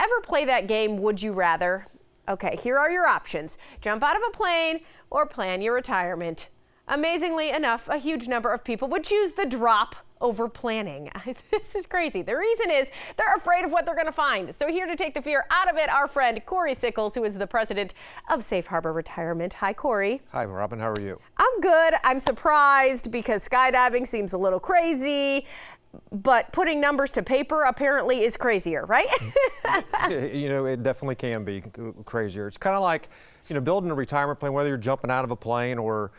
Ever play that game, Would You Rather? Okay, here are your options. Jump out of a plane or plan your retirement. Amazingly enough, a huge number of people would choose the drop over planning. This is crazy. The reason is they're afraid of what they're going to find. So here to take the fear out of it, our friend Cory Sickles, who is the president of Safe Harbor Retirement. Hi, Cory. Hi, Robin. How are you? I'm good. I'm surprised because skydiving seems a little crazy, but putting numbers to paper apparently is crazier, right? You know, it definitely can be crazier. It's kind of like, you know, building a retirement plan, whether you're jumping out of a plane or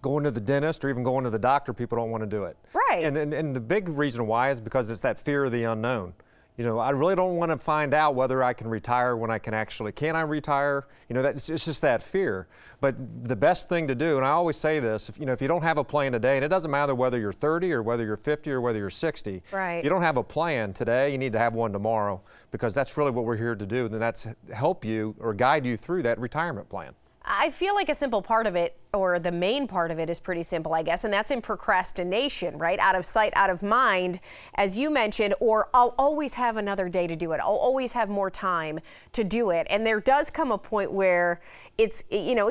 going to the dentist or even going to the doctor, people don't want to do it. Right. And the big reason why is because it's that fear of the unknown. You know, I really don't want to find out whether I can retire when I can I retire? You know, it's just that fear. But the best thing to do, and I always say this, if you don't have a plan today, and it doesn't matter whether you're 30 or whether you're 50 or whether you're 60, right. If you don't have a plan today, you need to have one tomorrow, because that's really what we're here to do, and that's help you or guide you through that retirement plan. I feel like a simple part of it, or the main part of it, is pretty simple, I guess, and that's in procrastination, right? Out of sight, out of mind, as you mentioned, or I'll always have another day to do it. I'll always have more time to do it. And there does come a point where it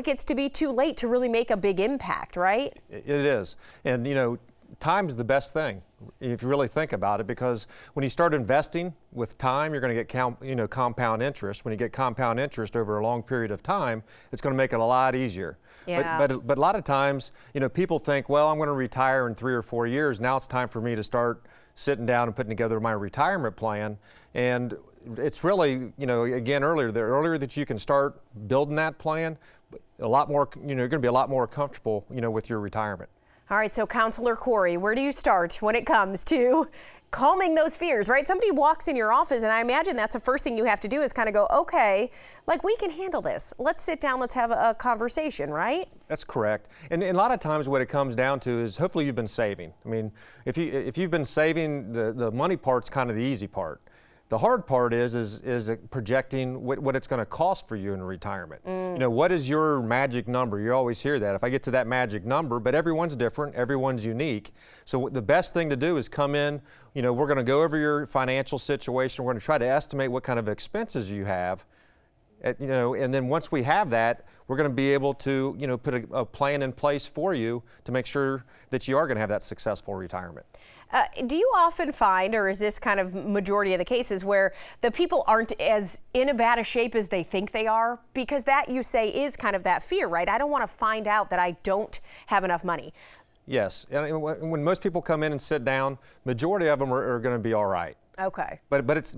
gets to be too late to really make a big impact, right? It is. And, time's the best thing if you really think about it, because when you start investing with time, you're going to get compound interest. When you get compound interest over a long period of time, it's going to make it a lot easier. Yeah. But a lot of times, people think, well, I'm going to retire in 3 or 4 years. Now it's time for me to start sitting down and putting together my retirement plan. And it's really, again, the earlier that you can start building that plan, a lot more, you're going to be a lot more comfortable, with your retirement. All right, so Counselor Cory, where do you start when it comes to calming those fears, right? Somebody walks in your office, and I imagine that's the first thing you have to do is kind of go, okay, like, we can handle this. Let's sit down, let's have a conversation, right? That's correct. And a lot of times what it comes down to is hopefully you've been saving. I mean, if you've been saving, the money part's kind of the easy part. The hard part is projecting what it's going to cost for you in retirement. What is your magic number? You always hear that. If I get to that magic number, but everyone's different, everyone's unique. So the best thing to do is come in, we're going to go over your financial situation. We're going to try to estimate what kind of expenses you have. And then once we have that, we're going to be able to, put a plan in place for you to make sure that you are going to have that successful retirement. Do you often find, or is this kind of majority of the cases, where the people aren't as in a bad a shape as they think they are? Because that, you say, is kind of that fear, right? I don't want to find out that I don't have enough money. Yes. And when most people come in and sit down, majority of them are going to be all right. Okay. But it's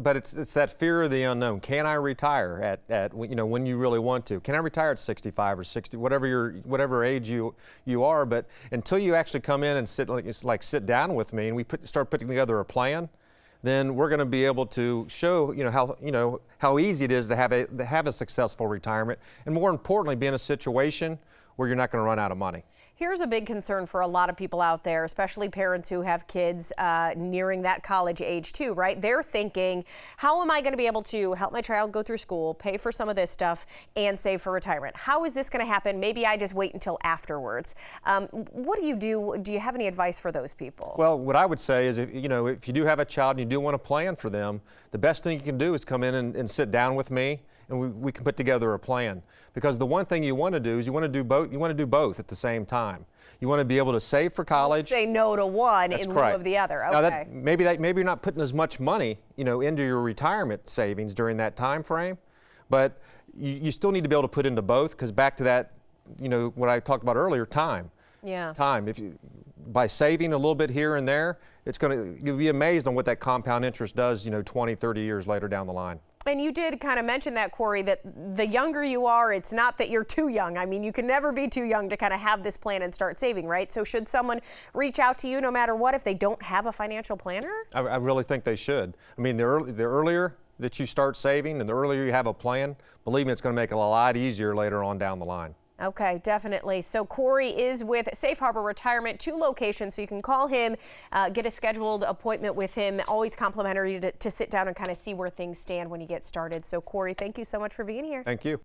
that fear of the unknown. Can I retire at when you really want to? Can I retire at 65 or 60, whatever age you are? But until you actually come in and sit down with me and we start putting together a plan, then we're going to be able to show how easy it is to have a successful retirement, and more importantly, be in a situation where you're not going to run out of money. Here's a big concern for a lot of people out there, especially parents who have kids nearing that college age too, right? They're thinking, how am I going to be able to help my child go through school, pay for some of this stuff, and save for retirement? How is this going to happen? Maybe I just wait until afterwards. What do you do? Do you have any advice for those people? Well, what I would say is, if you do have a child and you do want to plan for them, the best thing you can do is come in and sit down with me, and we can put together a plan. Because the one thing you want to do is you want to do both. You want to do both at the same time. You want to be able to save for college. Say no to one in lieu of the other. Okay. Now maybe you're not putting as much money, into your retirement savings during that time frame, but you still need to be able to put into both, because back to that, what I talked about earlier, time. Yeah. Time. By saving a little bit here and there, you'll be amazed on what that compound interest does, 20, 30 years later down the line. And you did kind of mention that, Cory, that the younger you are, it's not that you're too young. I mean, you can never be too young to kind of have this plan and start saving, right? So should someone reach out to you no matter what if they don't have a financial planner? I really think they should. I mean, the earlier that you start saving and the earlier you have a plan, believe me, it's going to make it a lot easier later on down the line. Okay, definitely. So Cory is with Safe Harbor Retirement, 2 locations, so you can call him, get a scheduled appointment with him, always complimentary to sit down and kind of see where things stand when you get started. So Cory, thank you so much for being here. Thank you.